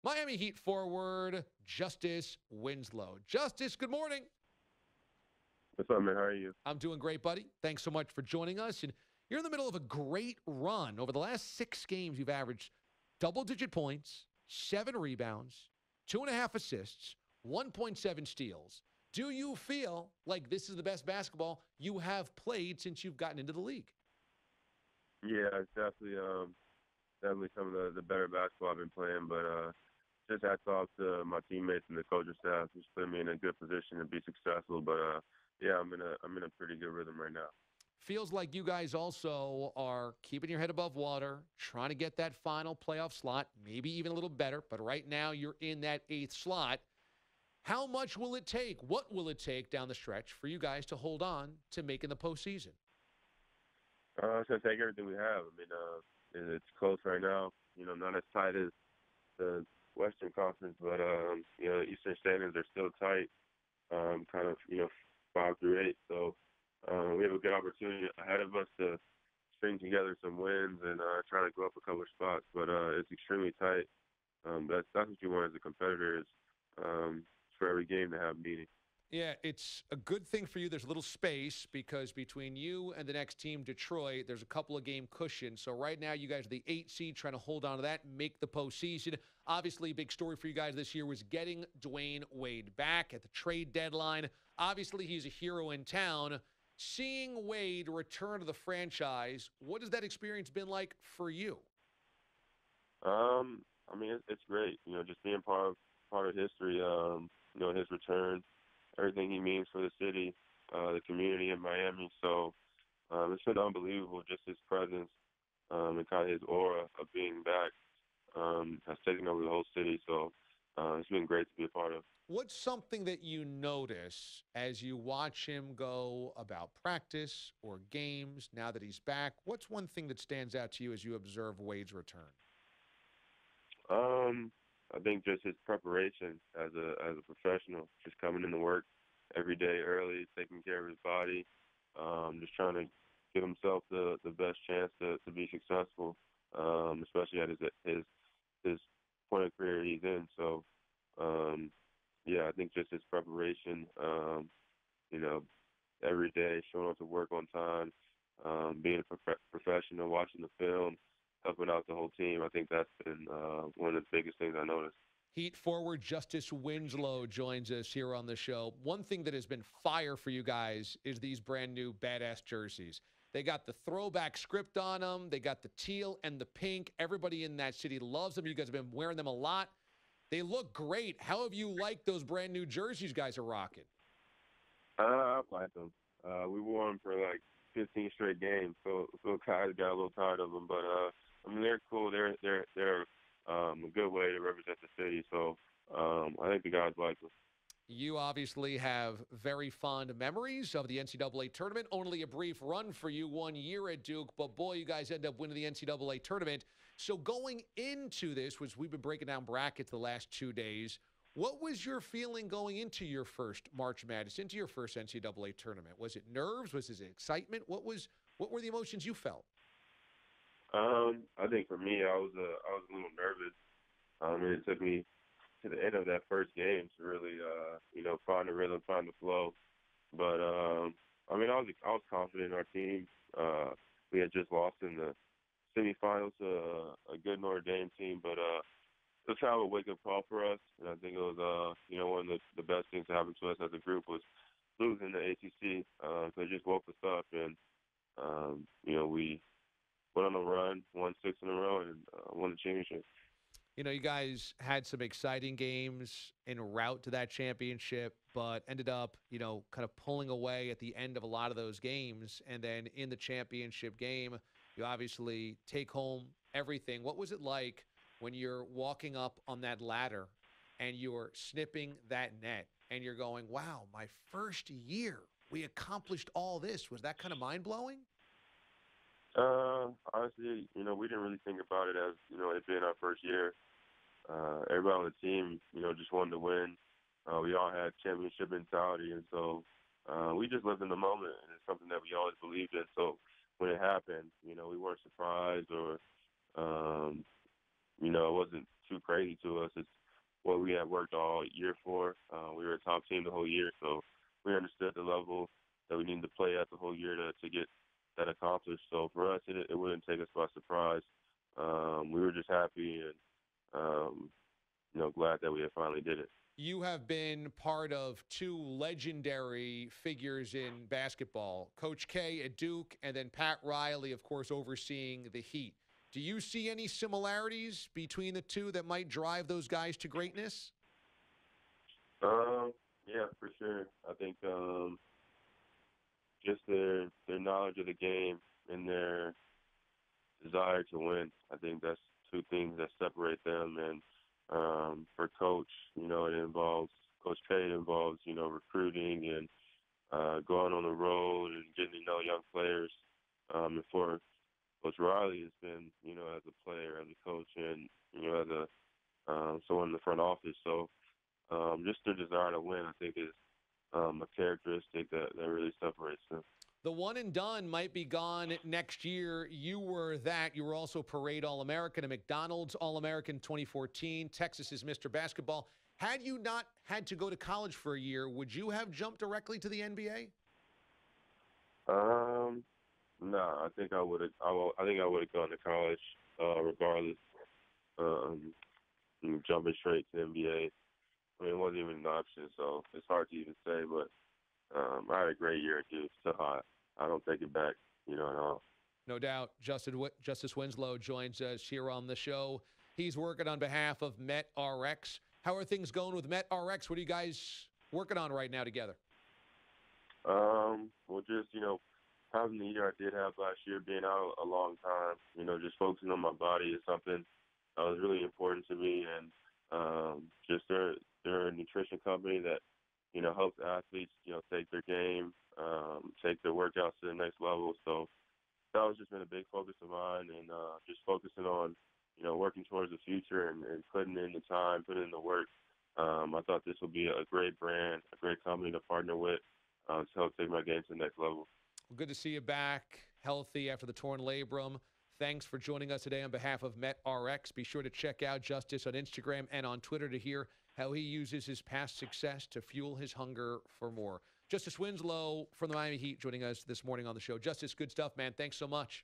Miami Heat forward Justise Winslow. Justise, good morning. What's up, man? How are you? I'm doing great, buddy. Thanks so much for joining us. And you're in the middle of a great run. Over the last 6 games, you've averaged double-digit points, 7 rebounds, 2.5 assists, 1.7 steals. Do you feel like this is the best basketball you have played since you've gotten into the league? Yeah, it's definitely some of the better basketball I've been playing. But just hats off to my teammates and the coaching staff, who's put me in a good position to be successful. But yeah, I'm in a pretty good rhythm right now. Feels like you guys also are keeping your head above water, trying to get that final playoff slot, maybe even a little better. But right now you're in that 8th slot. How much will it take? What will it take down the stretch for you guys to hold on to making the postseason? It's going to take everything we have. I mean, it's close right now. Not as tight as the Western Conference, but, the Eastern standings are still tight, kind of, 5 through 8. So we have a good opportunity ahead of us to string together some wins and try to go up a couple of spots. But it's extremely tight. That's what you want as a competitor, is for every game to have meaning. Yeah, it's a good thing for you. There's a little space because between you and the next team, Detroit, there's a couple of game cushion. So right now, you guys are the 8 seed, trying to hold on to that and make the postseason. Obviously, a big story for you guys this year was getting Dwayne Wade back at the trade deadline. Obviously, he's a hero in town. Seeing Wade return to the franchise, what has that experience been like for you? It's great. Just being part of history. His return, everything he means for the city, the community in Miami. So it's been unbelievable. Just his presence and kind of his aura of being back has taken over the whole city. So it's been great to be a part of. What's something that you notice as you watch him go about practice or games now that he's back? What's one thing that stands out to you as you observe Wade's return? I think just his preparation as a professional, just coming into work every day early, taking care of his body, just trying to give himself the best chance to be successful, especially at his point of career he's in. So, I think just his preparation, every day, showing up to work on time, being a professional, watching the film, helping out the whole team. I think that's been one of the biggest things I noticed. Heat forward Justise Winslow joins us here on the show. One thing that has been fire for you guys is these brand new badass jerseys. They got the throwback script on them. They got the teal and the pink. Everybody in that city loves them. You guys have been wearing them a lot. They look great. How have you liked those brand new jerseys you guys are rocking? I like them. We wore them for like 15 straight games, so kind of got a little tired of them. But they're cool. They're a good way to represent the city. So I think the guys like them. You obviously have very fond memories of the NCAA tournament. Only a brief run for you, 1 year at Duke, but boy, you guys end up winning the NCAA tournament. So going into this, which we've been breaking down brackets the last 2 days, what was your feeling going into your first March Madness, into your first NCAA tournament? Was it nerves? Was it excitement? What were the emotions you felt? I think for me, I was a little nervous. It took me to the end of that first game to really, find the rhythm, find the flow. But I was confident in our team. We had just lost in the semifinals to a good Notre Dame team, but it was kind of a wake-up call for us. And I think it was, one of the best things that happened to us as a group was losing the ACC. So it just woke us up, and we went on a run, won 6 in a row, and won the championship. You guys had some exciting games en route to that championship, but ended up, kind of pulling away at the end of a lot of those games. And then in the championship game, you obviously take home everything. What was it like when you're walking up on that ladder and you're snipping that net and you're going, wow, my first year, we accomplished all this? Was that kind of mind-blowing? Honestly, we didn't really think about it as, it being our first year. Everybody on the team, just wanted to win. We all had championship mentality, and so we just lived in the moment, and it's something that we always believed in. So when it happened, we weren't surprised or, it wasn't too crazy to us. It's what we had worked all year for. We were a top team the whole year, so we understood the level that we needed to play at the whole year to get that accomplished. So for us, it wouldn't take us by surprise. We were just happy and glad that we had finally did it. You have been part of two legendary figures in basketball, Coach K at Duke and then Pat Riley, of course, overseeing the Heat. Do you see any similarities between the two that might drive those guys to greatness? Yeah, for sure. I think just their knowledge of the game and their desire to win. I think that's two things that separate them. And for Coach, it involves Coach K. It involves recruiting and going on the road and getting to know young players. And for Coach Riley, it's been as a player, as a coach, and as a someone in the front office. So just their desire to win, I think, is a characteristic that really separates them. The one and done might be gone next year. You were that. You were also Parade All-American, a McDonald's All-American 2014, Texas's Mr. Basketball. Had you not had to go to college for a year, would you have jumped directly to the NBA? No, I think I would have. I think I would have gone to college regardless. Jumping straight to NBA. I mean, it wasn't even an option, so it's hard to even say. But I had a great year at Duke, so I don't take it back, at all. No doubt. Justise Winslow joins us here on the show. He's working on behalf of MetRx. How are things going with MetRx? What are you guys working on right now together? Well, just, having the year I did have last year, being out a long time, just focusing on my body is something that was really important to me. And just they're a nutrition company that, helps athletes, take their game, take their workouts to the next level. So that was just been a big focus of mine, and just focusing on, working towards the future and putting in the time, putting in the work. I thought this would be a great brand, a great company to partner with to help take my game to the next level. Well, good to see you back healthy after the torn labrum. Thanks for joining us today on behalf of MetRx. Be sure to check out Justise on Instagram and on Twitter to hear how he uses his past success to fuel his hunger for more. Justise Winslow from the Miami Heat joining us this morning on the show. Justise, good stuff, man. Thanks so much.